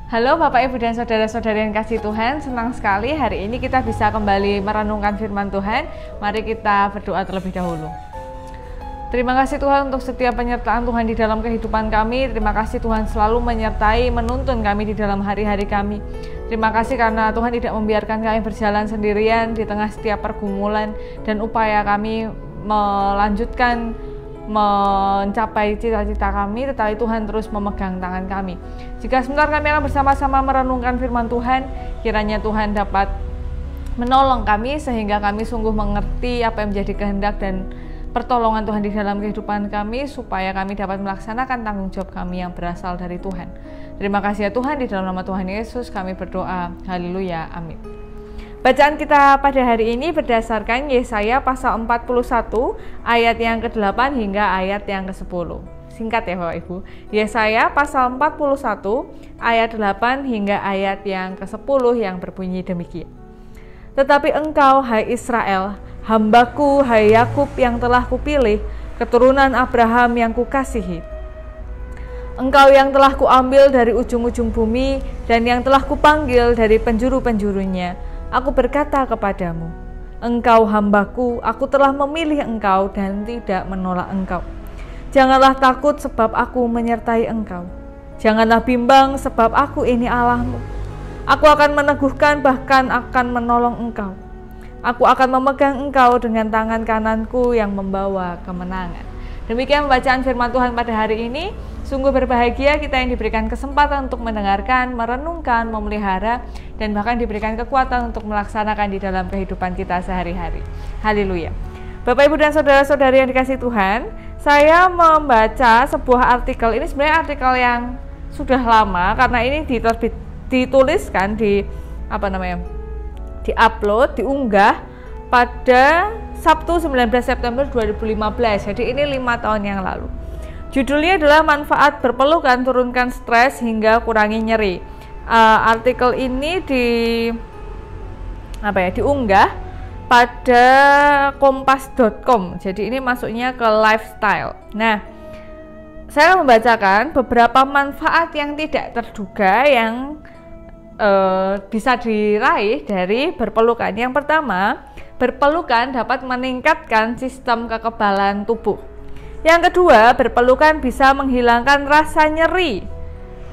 Halo Bapak Ibu dan Saudara-saudari yang kasih Tuhan, senang sekali hari ini kita bisa kembali merenungkan firman Tuhan. Mari kita berdoa terlebih dahulu. Terima kasih Tuhan untuk setiap penyertaan Tuhan di dalam kehidupan kami. Terima kasih Tuhan selalu menyertai, menuntun kami di dalam hari-hari kami. Terima kasih karena Tuhan tidak membiarkan kami berjalan sendirian di tengah setiap pergumulan dan upaya kami melanjutkan mencapai cita-cita kami, tetapi Tuhan terus memegang tangan kami. Jika sebentar kami akan bersama-sama merenungkan firman Tuhan, kiranya Tuhan dapat menolong kami sehingga kami sungguh mengerti apa yang menjadi kehendak dan pertolongan Tuhan di dalam kehidupan kami, supaya kami dapat melaksanakan tanggung jawab kami yang berasal dari Tuhan. Terima kasih ya Tuhan, di dalam nama Tuhan Yesus kami berdoa. Haleluya, amin. Bacaan kita pada hari ini berdasarkan Yesaya pasal 41 ayat yang ke-8 hingga ayat yang ke-10. Singkat ya Bapak Ibu. Yesaya pasal 41 ayat 8 hingga ayat yang ke-10 yang berbunyi demikian. Tetapi engkau hai Israel, hambaku hai Yakub yang telah kupilih, keturunan Abraham yang kukasihi. Engkau yang telah kuambil dari ujung-ujung bumi dan yang telah kupanggil dari penjuru-penjurunya. Aku berkata kepadamu, engkau hambaku, aku telah memilih engkau dan tidak menolak engkau. Janganlah takut sebab aku menyertai engkau. Janganlah bimbang sebab aku ini Allahmu. Aku akan meneguhkan, bahkan akan menolong engkau. Aku akan memegang engkau dengan tangan kananku yang membawa kemenangan. Demikian pembacaan firman Tuhan pada hari ini. Sungguh berbahagia kita yang diberikan kesempatan untuk mendengarkan, merenungkan, memelihara, dan bahkan diberikan kekuatan untuk melaksanakan di dalam kehidupan kita sehari-hari. Haleluya. Bapak, Ibu, dan Saudara-saudari yang dikasihi Tuhan, saya membaca sebuah artikel. Ini sebenarnya artikel yang sudah lama, karena ini dituliskan diupload, diunggah pada Sabtu 19 September 2015. Jadi ini 5 tahun yang lalu. Judulnya adalah manfaat berpelukan turunkan stres hingga kurangi nyeri. Artikel ini diunggah pada kompas.com. Jadi ini masuknya ke lifestyle. Nah, saya membacakan beberapa manfaat yang tidak terduga yang bisa diraih dari berpelukan. Yang pertama, berpelukan dapat meningkatkan sistem kekebalan tubuh. Yang kedua, berpelukan bisa menghilangkan rasa nyeri,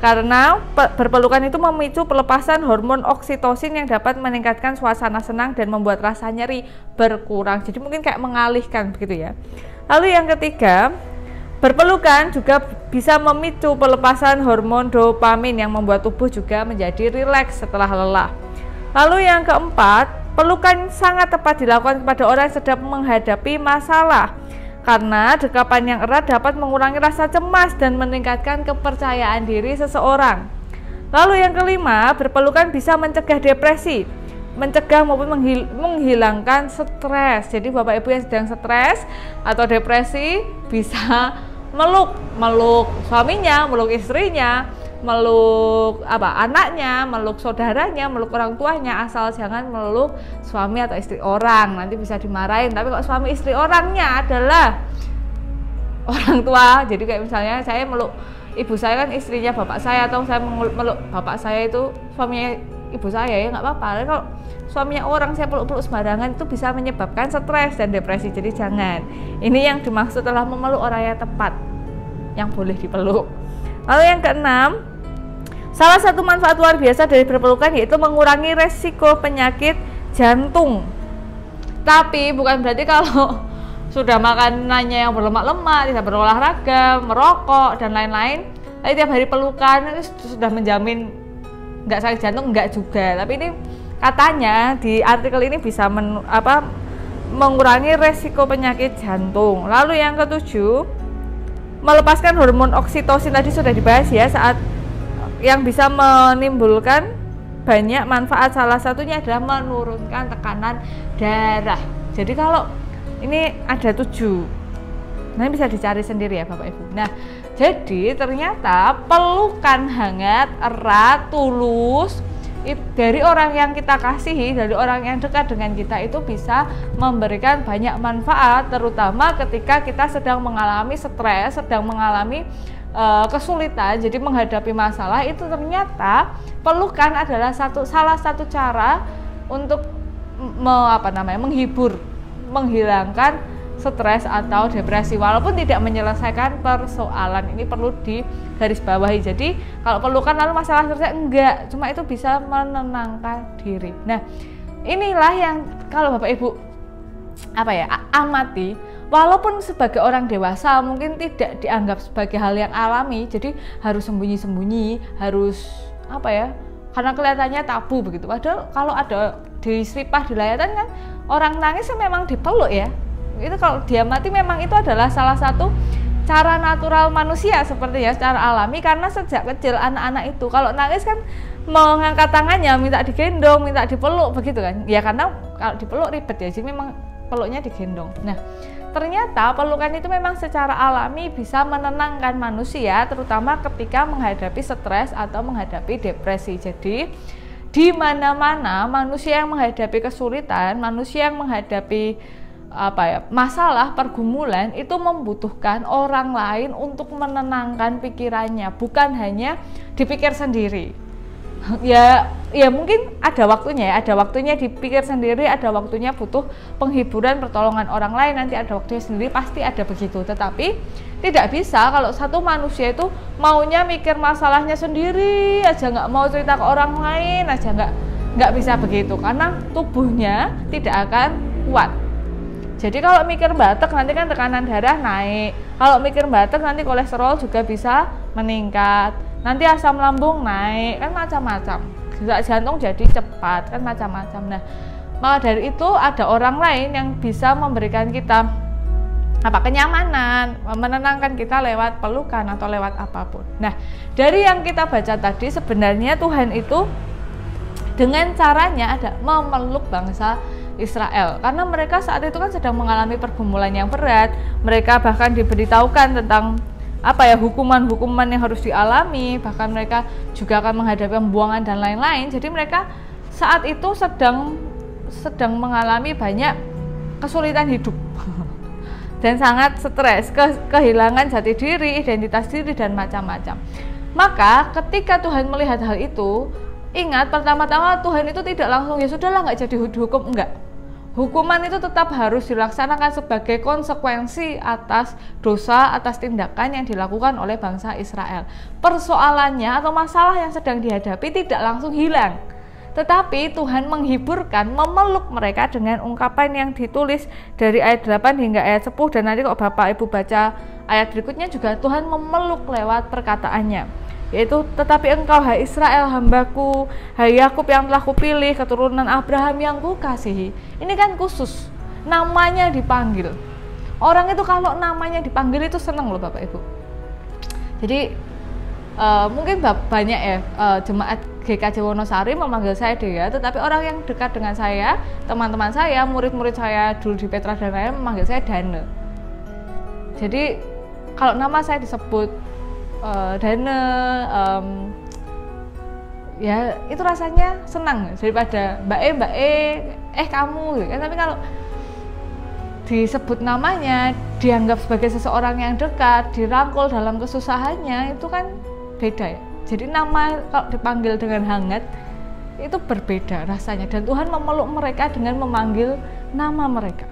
karena berpelukan itu memicu pelepasan hormon oksitosin yang dapat meningkatkan suasana senang dan membuat rasa nyeri berkurang. Jadi mungkin kayak mengalihkan begitu ya. Lalu yang ketiga, berpelukan juga bisa memicu pelepasan hormon dopamin yang membuat tubuh juga menjadi rileks setelah lelah. Lalu yang keempat, pelukan sangat tepat dilakukan kepada orang yang sedang menghadapi masalah, karena dekapan yang erat dapat mengurangi rasa cemas dan meningkatkan kepercayaan diri seseorang. Lalu yang kelima, berpelukan bisa mencegah depresi, mencegah maupun menghilangkan stres. Jadi Bapak Ibu yang sedang stres atau depresi bisa meluk suaminya, meluk istrinya, meluk anaknya, meluk saudaranya, meluk orang tuanya, asal jangan meluk suami atau istri orang, nanti bisa dimarahin. Tapi kalau suami istri orangnya adalah orang tua, jadi kayak misalnya saya meluk ibu saya kan istrinya bapak saya, atau saya meluk bapak saya itu suaminya ibu saya, ya nggak apa-apa. Tapi kalau suaminya orang saya peluk-peluk sembarangan, itu bisa menyebabkan stres dan depresi. Jadi jangan. Ini yang dimaksud adalah memeluk orang yang tepat, yang boleh dipeluk. Lalu yang keenam, salah satu manfaat luar biasa dari berpelukan yaitu mengurangi resiko penyakit jantung. Tapi bukan berarti kalau sudah makanannya yang berlemak-lemak, tidak berolahraga, merokok, dan lain-lain, tapi tiap hari pelukan itu sudah menjamin nggak sakit jantung, enggak juga. Tapi ini katanya di artikel ini bisa mengurangi resiko penyakit jantung. Lalu yang ketujuh, melepaskan hormon oksitosin, tadi sudah dibahas ya, saat yang bisa menimbulkan banyak manfaat. Salah satunya adalah menurunkan tekanan darah. Jadi kalau ini ada 7, nah bisa dicari sendiri ya Bapak Ibu. Nah, jadi ternyata pelukan hangat, erat, tulus dari orang yang kita kasihi, dari orang yang dekat dengan kita, itu bisa memberikan banyak manfaat, terutama ketika kita sedang mengalami stres, sedang mengalami kesulitan, jadi menghadapi masalah itu ternyata pelukan adalah salah satu cara untuk menghibur, menghilangkan stres atau depresi, walaupun tidak menyelesaikan persoalan. Ini perlu digarisbawahi. Jadi kalau pelukan lalu masalah selesai, enggak, cuma itu bisa menenangkan diri. Nah, inilah yang kalau Bapak Ibu amati, walaupun sebagai orang dewasa mungkin tidak dianggap sebagai hal yang alami, jadi harus sembunyi-sembunyi, harus karena kelihatannya tabu begitu. Padahal kalau ada di Sripah di Layatan kan orang nangis memang dipeluk ya. Itu kalau diamati memang itu adalah salah satu cara natural manusia sepertinya, secara alami, karena sejak kecil anak-anak itu kalau nangis kan mengangkat tangannya, minta digendong, minta dipeluk begitu kan. Ya karena kalau dipeluk ribet ya, jadi memang peluknya digendong. Nah, ternyata pelukan itu memang secara alami bisa menenangkan manusia, terutama ketika menghadapi stres atau menghadapi depresi. Jadi di mana-mana manusia yang menghadapi kesulitan, manusia yang menghadapi masalah, pergumulan, itu membutuhkan orang lain untuk menenangkan pikirannya, bukan hanya dipikir sendiri. Ya mungkin ada waktunya dipikir sendiri, ada waktunya butuh penghiburan, pertolongan orang lain, nanti ada waktunya sendiri, pasti ada begitu. Tetapi tidak bisa kalau satu manusia itu maunya mikir masalahnya sendiri aja, nggak mau cerita ke orang lain aja, nggak bisa begitu, karena tubuhnya tidak akan kuat. Jadi kalau mikir batuk nanti kan tekanan darah naik, kalau mikir batuk nanti kolesterol juga bisa meningkat, nanti asam lambung naik, kan macam-macam, detak jantung jadi cepat, kan macam-macam. Nah, maka dari itu ada orang lain yang bisa memberikan kita kenyamanan, menenangkan kita lewat pelukan atau lewat apapun. Nah, dari yang kita baca tadi sebenarnya Tuhan itu dengan caranya ada memeluk bangsa Israel, karena mereka saat itu kan sedang mengalami pergumulan yang berat. Mereka bahkan diberitahukan tentang hukuman-hukuman yang harus dialami, bahkan mereka juga akan menghadapi pembuangan dan lain-lain. Jadi mereka saat itu sedang mengalami banyak kesulitan hidup dan sangat stres, kehilangan jati diri, identitas diri, dan macam-macam. Maka ketika Tuhan melihat hal itu, ingat, pertama-tama Tuhan itu tidak langsung ya sudahlah nggak jadi dihukum, enggak. Hukuman itu tetap harus dilaksanakan sebagai konsekuensi atas dosa, atas tindakan yang dilakukan oleh bangsa Israel. Persoalannya atau masalah yang sedang dihadapi tidak langsung hilang, tetapi Tuhan menghiburkan, memeluk mereka dengan ungkapan yang ditulis dari ayat 8 hingga ayat 10, dan nanti kalau Bapak Ibu baca ayat berikutnya juga Tuhan memeluk lewat perkataannya, yaitu tetapi engkau hai Israel hambaku, hai Yakub yang telah kupilih, keturunan Abraham yang kukasihi. Ini kan khusus, namanya dipanggil. Orang itu kalau namanya dipanggil itu senang loh Bapak Ibu. Jadi mungkin banyak ya jemaat GKJ Wonosari memanggil saya Dea, tetapi orang yang dekat dengan saya, teman-teman saya, murid-murid saya dulu di Petra dan lain memanggil saya Dane. Jadi kalau nama saya disebut Dane, ya itu rasanya senang daripada Mbak E kamu gitu kan. Tapi kalau disebut namanya, dianggap sebagai seseorang yang dekat, dirangkul dalam kesusahannya, itu kan beda ya. Jadi nama kalau dipanggil dengan hangat itu berbeda rasanya, dan Tuhan memeluk mereka dengan memanggil nama mereka.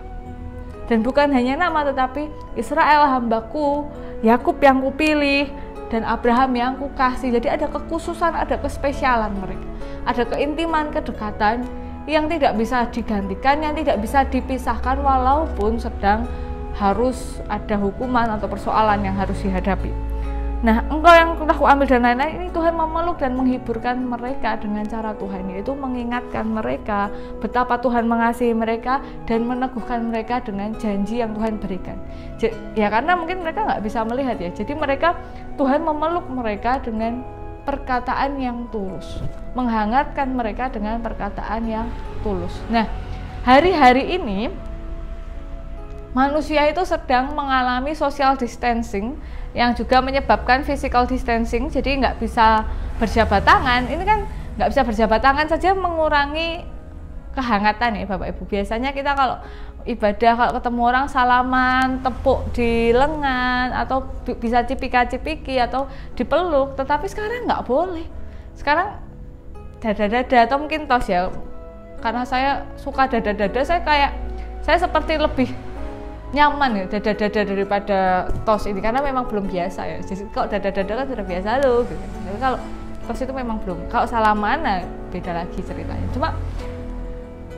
Dan bukan hanya nama, tetapi Israel hambaku, Yakub yang kupilih, dan Abraham yang kukasih. Jadi ada kekhususan, ada kespesialan mereka, ada keintiman, kedekatan yang tidak bisa digantikan, yang tidak bisa dipisahkan, walaupun sedang harus ada hukuman atau persoalan yang harus dihadapi. Nah, engkau yang telah kuambil dan lain-lain, ini Tuhan memeluk dan menghiburkan mereka dengan cara Tuhan, yaitu mengingatkan mereka betapa Tuhan mengasihi mereka dan meneguhkan mereka dengan janji yang Tuhan berikan. Ya karena mungkin mereka nggak bisa melihat ya, jadi mereka, Tuhan memeluk mereka dengan perkataan yang tulus, menghangatkan mereka dengan perkataan yang tulus. Nah, hari-hari ini manusia itu sedang mengalami social distancing yang juga menyebabkan physical distancing, jadi nggak bisa berjabat tangan. Ini kan nggak bisa berjabat tangan saja mengurangi kehangatan ya Bapak Ibu. Biasanya kita kalau ibadah kalau ketemu orang salaman, tepuk di lengan, atau bisa cipika-cipiki atau dipeluk. Tetapi sekarang nggak boleh. Sekarang dada-dada atau mungkin tos ya, karena saya suka dada-dada, saya seperti lebih nyaman ya dada-dada daripada tos ini, karena memang belum biasa ya. Jadi kalau dada-dada kan sudah biasa loh gitu. Tapi kalau tos itu memang belum. Kalau salaman nah beda lagi ceritanya. Cuma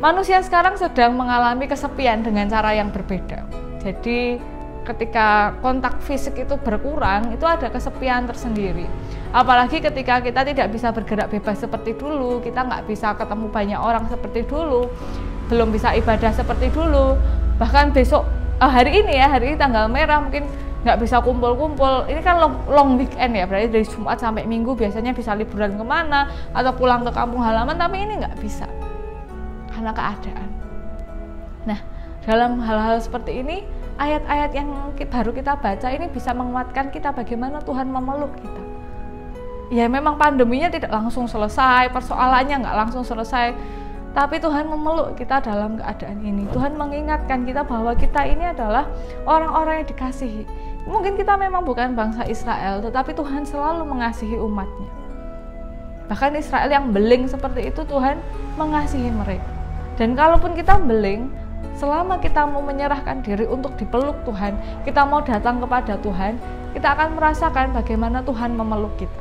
manusia sekarang sedang mengalami kesepian dengan cara yang berbeda. Jadi ketika kontak fisik itu berkurang, itu ada kesepian tersendiri. Apalagi ketika kita tidak bisa bergerak bebas seperti dulu, kita nggak bisa ketemu banyak orang seperti dulu, belum bisa ibadah seperti dulu. Bahkan besok, hari ini tanggal merah, mungkin nggak bisa kumpul-kumpul. Ini kan long weekend ya, berarti dari Jumat sampai Minggu biasanya bisa liburan kemana atau pulang ke kampung halaman, tapi ini nggak bisa karena keadaan. Nah, dalam hal-hal seperti ini, ayat-ayat yang baru kita baca ini bisa menguatkan kita bagaimana Tuhan memeluk kita. Ya memang pandeminya tidak langsung selesai, persoalannya nggak langsung selesai, tapi Tuhan memeluk kita dalam keadaan ini. Tuhan mengingatkan kita bahwa kita ini adalah orang-orang yang dikasihi. Mungkin kita memang bukan bangsa Israel, tetapi Tuhan selalu mengasihi umatnya. Bahkan Israel yang beling seperti itu, Tuhan mengasihi mereka. Dan kalaupun kita beling, selama kita mau menyerahkan diri untuk dipeluk Tuhan, kita mau datang kepada Tuhan, kita akan merasakan bagaimana Tuhan memeluk kita.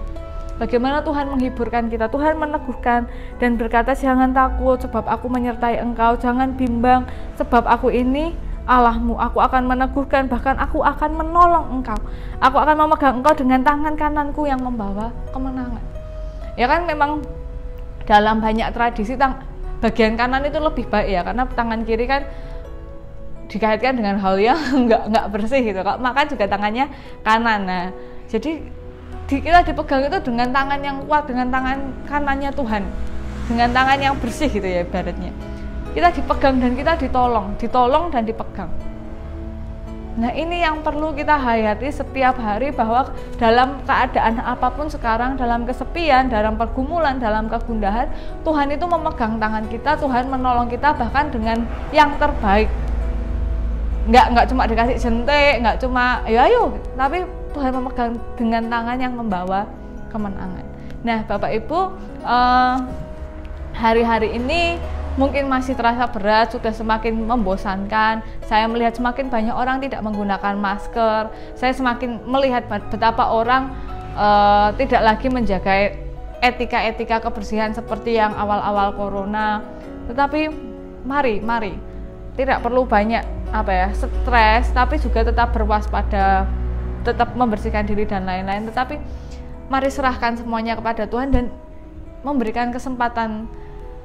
Bagaimana Tuhan menghiburkan kita, Tuhan meneguhkan dan berkata, jangan takut sebab aku menyertai engkau, jangan bimbang sebab aku ini Allahmu, aku akan meneguhkan, bahkan aku akan menolong engkau, aku akan memegang engkau dengan tangan kananku yang membawa kemenangan. Ya kan memang dalam banyak tradisi bagian kanan itu lebih baik ya, karena tangan kiri kan dikaitkan dengan hal yang nggak bersih gitu. Kalau makan juga tangannya kanan. Nah, jadi kita dipegang itu dengan tangan yang kuat, dengan tangan kanannya Tuhan, dengan tangan yang bersih gitu ya ibaratnya. Kita dipegang dan kita ditolong dan dipegang. Nah, ini yang perlu kita hayati setiap hari, bahwa dalam keadaan apapun sekarang, dalam kesepian, dalam pergumulan, dalam kegundahan, Tuhan itu memegang tangan kita, Tuhan menolong kita bahkan dengan yang terbaik. Nggak cuma dikasih jentik, nggak cuma ayo, tapi Tuhan memegang dengan tangan yang membawa kemenangan. Nah, Bapak Ibu, hari-hari ini mungkin masih terasa berat, sudah semakin membosankan. Saya melihat semakin banyak orang tidak menggunakan masker. Saya semakin melihat betapa orang tidak lagi menjaga etika-etika kebersihan seperti yang awal-awal corona. Tetapi mari, tidak perlu banyak stres, tapi juga tetap berwaspada, tetap membersihkan diri dan lain-lain. Tetapi mari serahkan semuanya kepada Tuhan dan memberikan kesempatan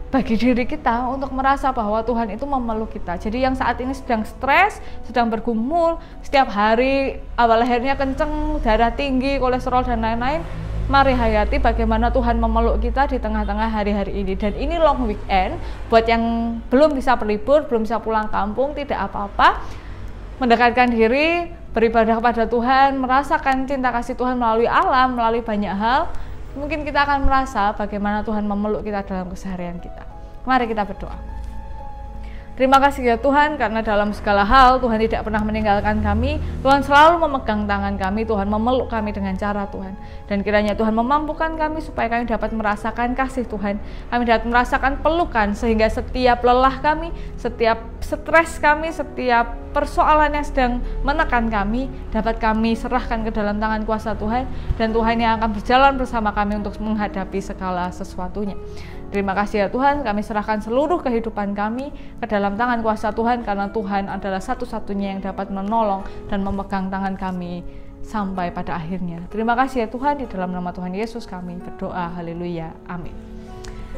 bagi diri kita untuk merasa bahwa Tuhan itu memeluk kita. Jadi yang saat ini sedang stres, sedang bergumul, setiap hari awal lehernya kenceng, darah tinggi, kolesterol dan lain-lain, mari hayati bagaimana Tuhan memeluk kita di tengah-tengah hari-hari ini. Dan ini long weekend, buat yang belum bisa berlibur, belum bisa pulang kampung, tidak apa-apa, mendekatkan diri, beribadah kepada Tuhan, merasakan cinta kasih Tuhan melalui alam, melalui banyak hal. Mungkin kita akan merasa bagaimana Tuhan memeluk kita dalam keseharian kita. Mari kita berdoa. Terima kasih ya Tuhan, karena dalam segala hal Tuhan tidak pernah meninggalkan kami. Tuhan selalu memegang tangan kami, Tuhan memeluk kami dengan cara Tuhan. Dan kiranya Tuhan memampukan kami supaya kami dapat merasakan kasih Tuhan. Kami dapat merasakan pelukan, sehingga setiap lelah kami, setiap stres kami, setiap persoalan yang sedang menekan kami, dapat kami serahkan ke dalam tangan kuasa Tuhan. Dan Tuhan yang akan berjalan bersama kami untuk menghadapi segala sesuatunya. Terima kasih ya Tuhan, kami serahkan seluruh kehidupan kami ke dalam tangan kuasa Tuhan, karena Tuhan adalah satu-satunya yang dapat menolong dan memegang tangan kami sampai pada akhirnya. Terima kasih ya Tuhan, di dalam nama Tuhan Yesus kami berdoa, haleluya, amin.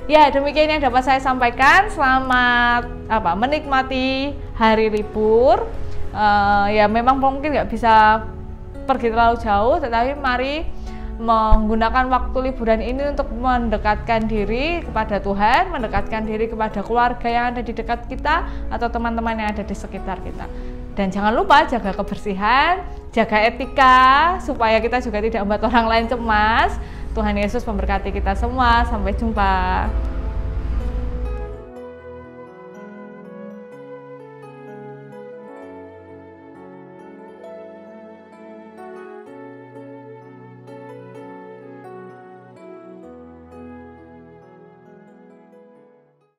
Ya, demikian yang dapat saya sampaikan. Selamat menikmati hari libur. Ya memang mungkin nggak bisa pergi terlalu jauh, tetapi mari menggunakan waktu liburan ini untuk mendekatkan diri kepada Tuhan, mendekatkan diri kepada keluarga yang ada di dekat kita atau teman-teman yang ada di sekitar kita. Dan jangan lupa jaga kebersihan, jaga etika, supaya kita juga tidak membuat orang lain cemas. Tuhan Yesus memberkati kita semua. Sampai jumpa.